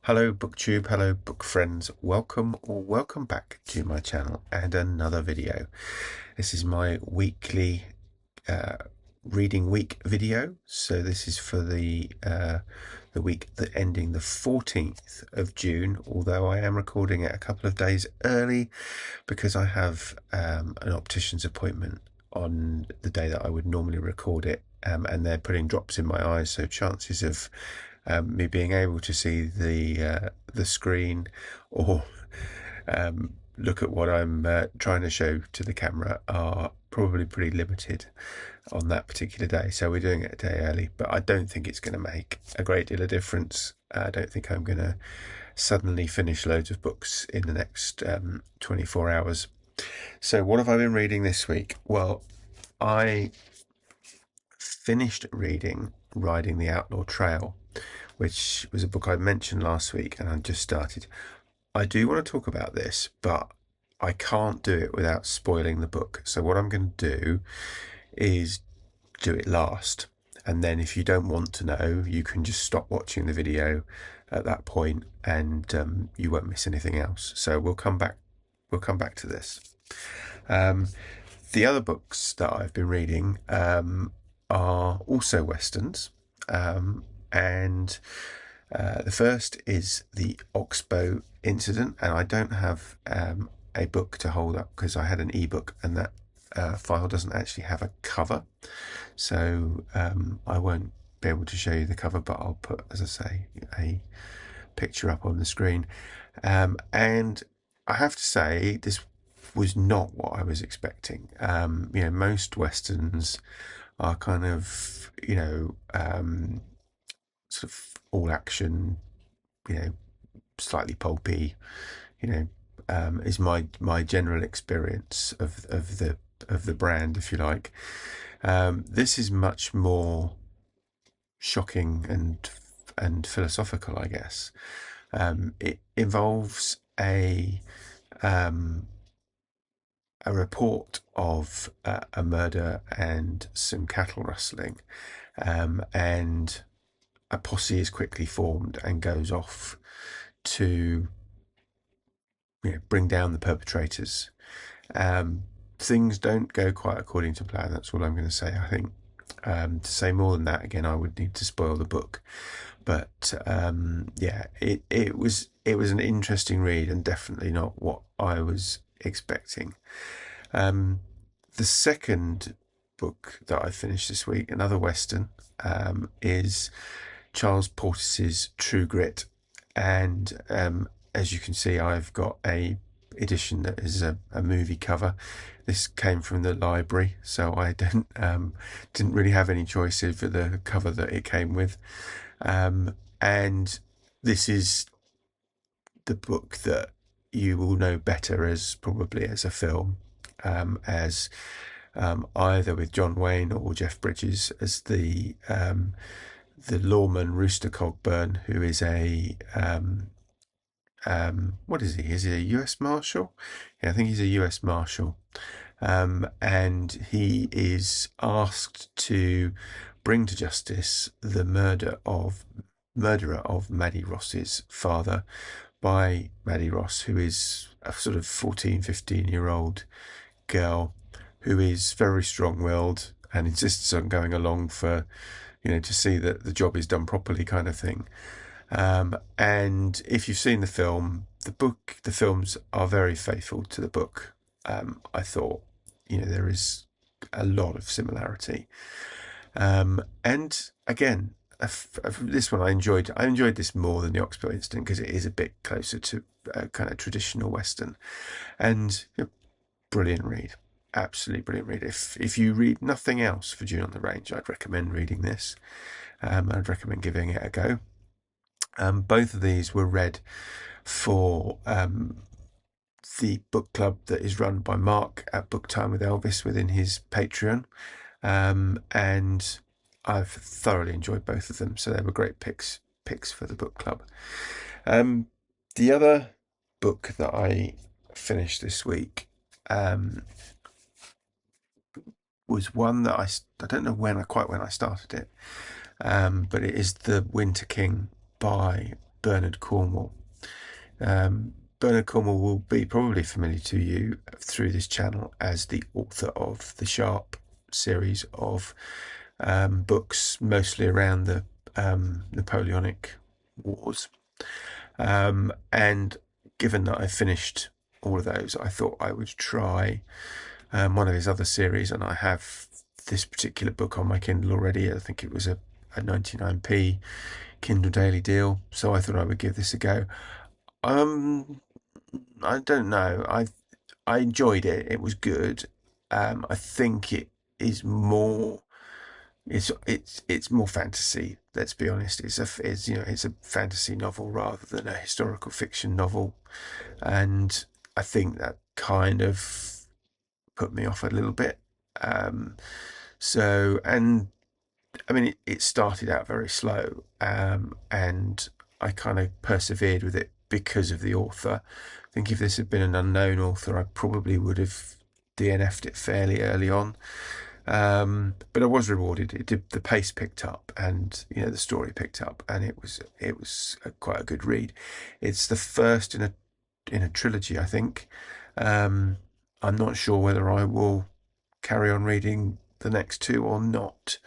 Hello booktube, hello book friends, welcome back to my channel and another video. This is my weekly reading week video, so this is for the week that ending the 14th of June, although I am recording it a couple of days early because I have an optician's appointment on the day that I would normally record it, and they're putting drops in my eyes, so chances of me being able to see the screen or look at what I'm trying to show to the camera are probably pretty limited on that particular day. So we're doing it a day early, but I don't think it's going to make a great deal of difference. I don't think I'm going to suddenly finish loads of books in the next 24 hours. So what have I been reading this week? Well, I finished reading Riding the Outlaw Trail, which was a book I mentioned last week and I just started. I do want to talk about this, but I can't do it without spoiling the book. So what I'm going to do is do it last. And then if you don't want to know, you can just stop watching the video at that point and you won't miss anything else. So we'll come back to this. The other books that I've been reading are also Westerns. And the first is the Oxbow Incident, and I don't have a book to hold up because I had an ebook and that file doesn't actually have a cover, so I won't be able to show you the cover, but I'll put, as I say, a picture up on the screen. And I have to say, this was not what I was expecting. Most Westerns are kind of, sort of all action, slightly pulpy, is my general experience of the brand, if you like. This is much more shocking and philosophical, I guess. It involves a report of a murder and some cattle rustling, and a posse is quickly formed and goes off to bring down the perpetrators. Things don't go quite according to plan. That's all I'm going to say. I think to say more than that, again, I would need to spoil the book. But it was an interesting read and definitely not what I was expecting. The second book that I finished this week, another Western, is Charles Portis's True Grit, and as you can see, I've got a edition that is a movie cover. This came from the library, so I didn't really have any choice over the cover that it came with, and this is the book that you will know better as probably as a film, as either with John Wayne or Jeff Bridges as the lawman Rooster Cogburn, who is a what is he? Is he a U.S. Marshal? Yeah, I think he's a U.S. Marshal, and he is asked to bring to justice the murderer of Maddie Ross's father by Maddie Ross, who is a sort of 14, 15-year-old girl who is very strong-willed and insists on going along for, to see that the job is done properly, kind of thing. And if you've seen the film, the films are very faithful to the book. I thought, there is a lot of similarity. And again, this one I enjoyed this more than the Oxbow Incident because it is a bit closer to a kind of traditional Western, and brilliant read. Absolutely brilliant read. If you read nothing else for June on the Range, I'd recommend reading this. I'd recommend giving it a go. Both of these were read for the book club that is run by Mark at Book Time with Elvis within his Patreon, and I've thoroughly enjoyed both of them. So they were great picks for the book club. The other book that I finished this week was one that I don't know quite when I started it, but it is The Winter King by Bernard Cornwell. Bernard Cornwell will be probably familiar to you through this channel as the author of the Sharp series of books, mostly around the Napoleonic Wars. And given that I finished all of those, I thought I would try one of his other series, and I have this particular book on my Kindle already. I think it was a 99p Kindle Daily deal, so I thought I would give this a go. I don't know. I enjoyed it. It was good. I think it is more. It's more fantasy. Let's be honest. It's a fantasy novel rather than a historical fiction novel, and I think that kind of put me off a little bit. And I mean, it started out very slow, and I kind of persevered with it because of the author. I think if this had been an unknown author, I probably would have DNF'd it fairly early on. But I was rewarded. The pace picked up, and the story picked up, and it was quite a good read. It's the first in a trilogy, I think. I'm not sure whether I will carry on reading the next two or not.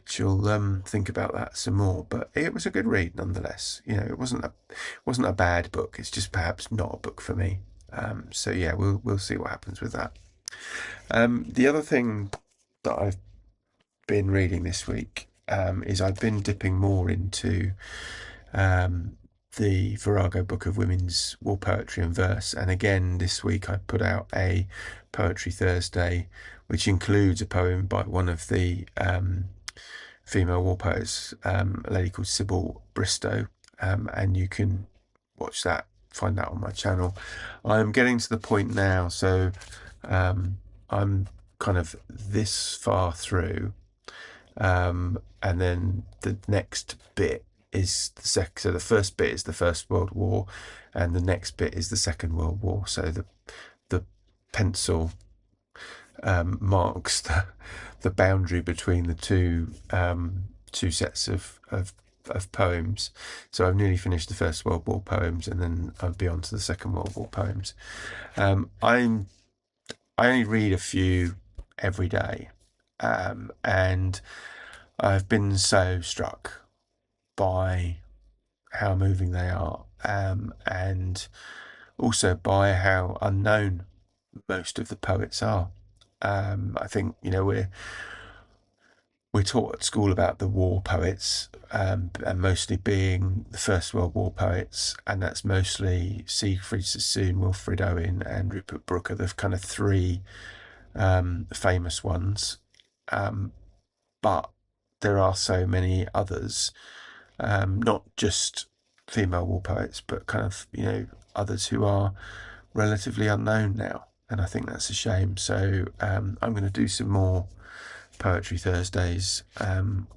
She'll think about that some more, but it was a good read nonetheless. It wasn't a bad book. It's just perhaps not a book for me. So yeah, we'll see what happens with that. The other thing that I've been reading this week is I've been dipping more into the Virago book of women's war poetry and verse, and again this week I put out a Poetry Thursday, which includes a poem by one of the female war poets, a lady called Sybil Bristow, and you can watch that, find that on my channel. I'm getting to the point now, so I'm kind of this far through, and then the next bit is so the first bit is the First World War, and the next bit is the Second World War. So the pencil marks the boundary between the two sets of poems. So I've nearly finished the First World War poems, and then I'll be on to the Second World War poems. I only read a few every day, and I've been so struck by how moving they are, and also by how unknown most of the poets are. I think we're taught at school about the war poets, and mostly being the First World War poets, and that's mostly Siegfried Sassoon, Wilfred Owen, and Rupert Brooke are the kind of three famous ones. But there are so many others, not just female war poets, but kind of others who are relatively unknown now, and I think that's a shame. So I'm going to do some more Poetry Thursdays on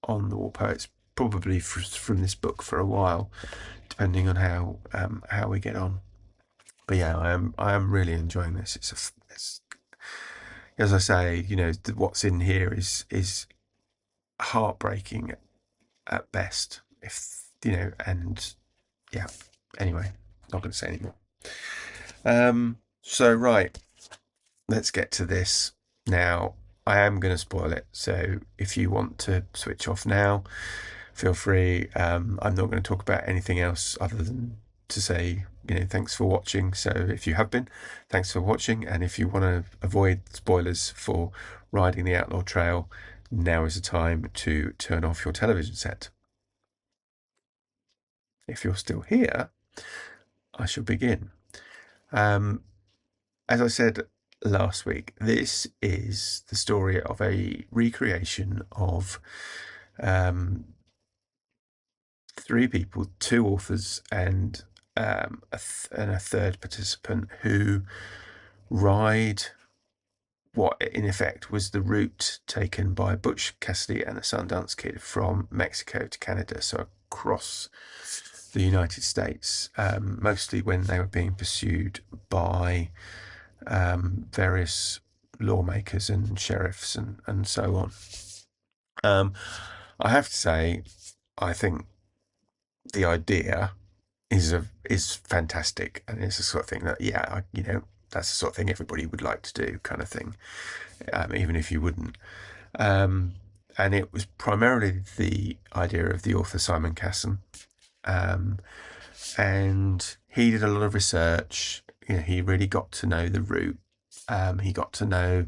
the war poets, probably from this book for a while, depending on how we get on. But yeah, I am really enjoying this. It's as I say, what's in here is heartbreaking at best. And yeah. Anyway, not going to say anymore. So right, let's get to this now. I am going to spoil it, so if you want to switch off now, feel free. I'm not going to talk about anything else other than to say, thanks for watching. So if you have been, thanks for watching, and if you want to avoid spoilers for riding the Outlaw Trail, now is the time to turn off your television set. If you're still here, I shall begin. As I said last week, this is the story of a recreation of three people, two authors and a third participant, who ride what in effect was the route taken by Butch Cassidy and the Sundance Kid from Mexico to Canada, so across the United States, mostly when they were being pursued by various lawmakers and sheriffs and so on. I have to say, I think the idea is fantastic, and it's the sort of thing that that's the sort of thing everybody would like to do, kind of thing, even if you wouldn't. And it was primarily the idea of the author Simon Casson, and he did a lot of research. He really got to know the route. He got to know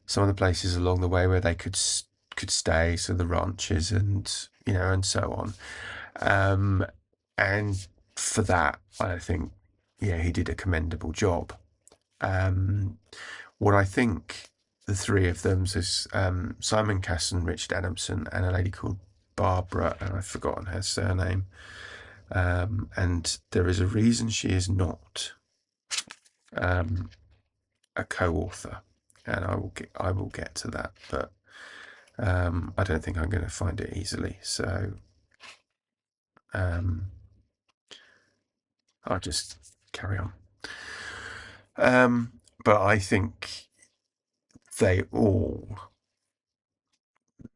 some of the places along the way where they could stay, so the ranches and so on. And for that, I think, he did a commendable job. What I think the three of them is Simon Casson, Richard Adamson, and a lady called Barbara, and I've forgotten her surname. And there is a reason she is not a co-author, and I will get to that, but I don't think I'm going to find it easily. So I'll just carry on. But I think they all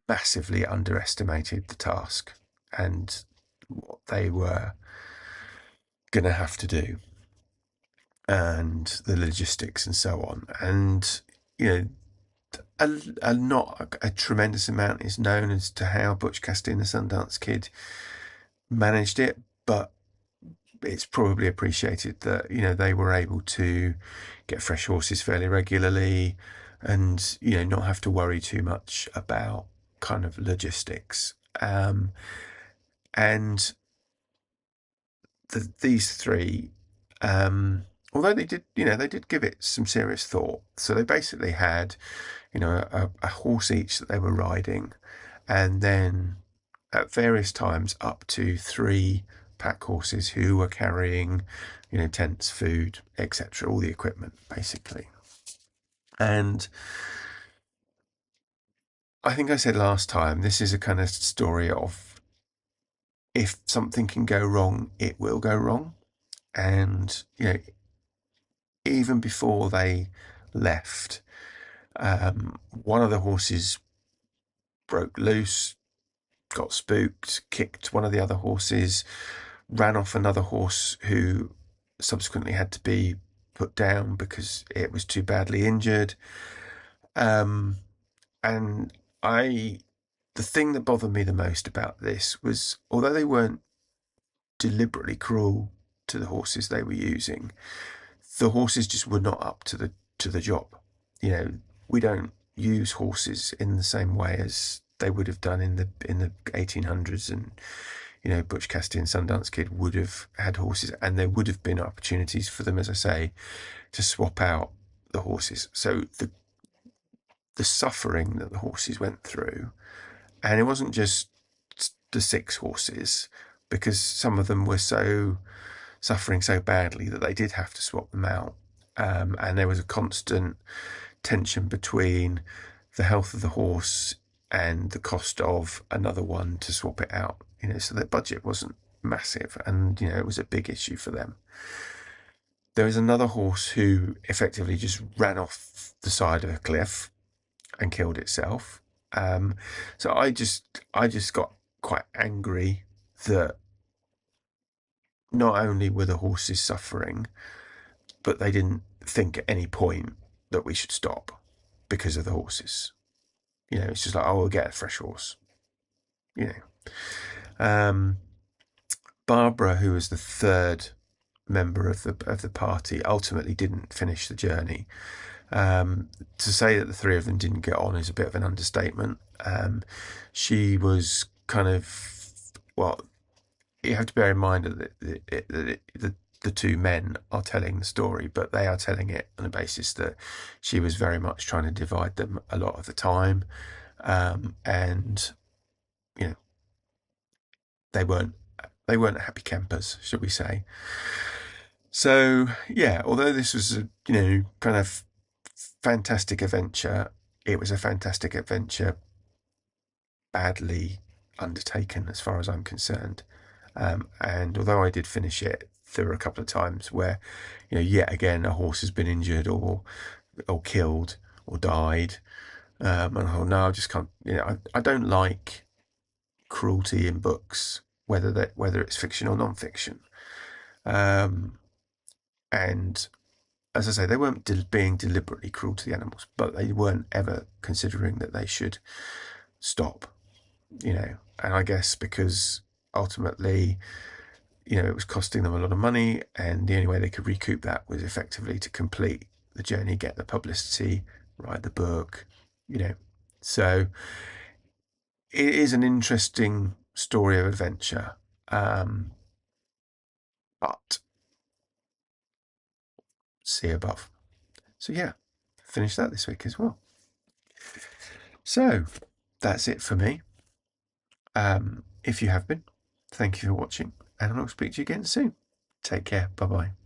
massively underestimated the task and what they were going to have to do, and the logistics and so on. And not a tremendous amount is known as to how Butch Cassidy and the Sundance Kid managed it, but it's probably appreciated that they were able to get fresh horses fairly regularly, and not have to worry too much about kind of logistics. And these three, although they did give it some serious thought. So they basically had a horse each that they were riding, and then at various times up to 3 pack horses who were carrying tents, food, etc., all the equipment basically. And I think I said last time, this is a kind of story of, if something can go wrong, it will go wrong. And even before they left, one of the horses broke loose, got spooked, kicked one of the other horses, ran off another horse who subsequently had to be put down because it was too badly injured. And the thing that bothered me the most about this was, although they weren't deliberately cruel to the horses they were using, the horses just were not up to the job. We don't use horses in the same way as they would have done in the 1800s, and Butch Cassidy and Sundance Kid would have had horses, and there would have been opportunities for them, as I say, to swap out the horses. So the suffering that the horses went through, and it wasn't just the 6 horses, because some of them were suffering so badly that they did have to swap them out. And there was a constant tension between the health of the horse and the cost of another one to swap it out. So their budget wasn't massive, and it was a big issue for them. There was another horse who effectively just ran off the side of a cliff and killed itself. So I just got quite angry that not only were the horses suffering, but they didn't think at any point that we should stop because of the horses. It's just like, oh, we'll get a fresh horse. Barbara, who was the 3rd member of the party, ultimately didn't finish the journey. To say that the 3 of them didn't get on is a bit of an understatement. She was kind of, well, you have to bear in mind that the 2 men are telling the story, but they are telling it on the basis that she was very much trying to divide them a lot of the time. And they weren't happy campers, should we say. So although this was a kind of fantastic adventure, it was a fantastic adventure badly undertaken as far as I'm concerned. And although I did finish it, there were a couple of times where yet again a horse has been injured or killed or died, and I thought, no, I just can't. I don't like cruelty in books whether it's fiction or non-fiction. And as I say, they weren't being deliberately cruel to the animals, but they weren't ever considering that they should stop, And I guess because ultimately, it was costing them a lot of money, and the only way they could recoup that was effectively to complete the journey, get the publicity, write the book, So it is an interesting story of adventure, but see above. So yeah, finished that this week as well. So that's it for me. If you have been, thank you for watching, and I'll speak to you again soon. Take care. Bye bye.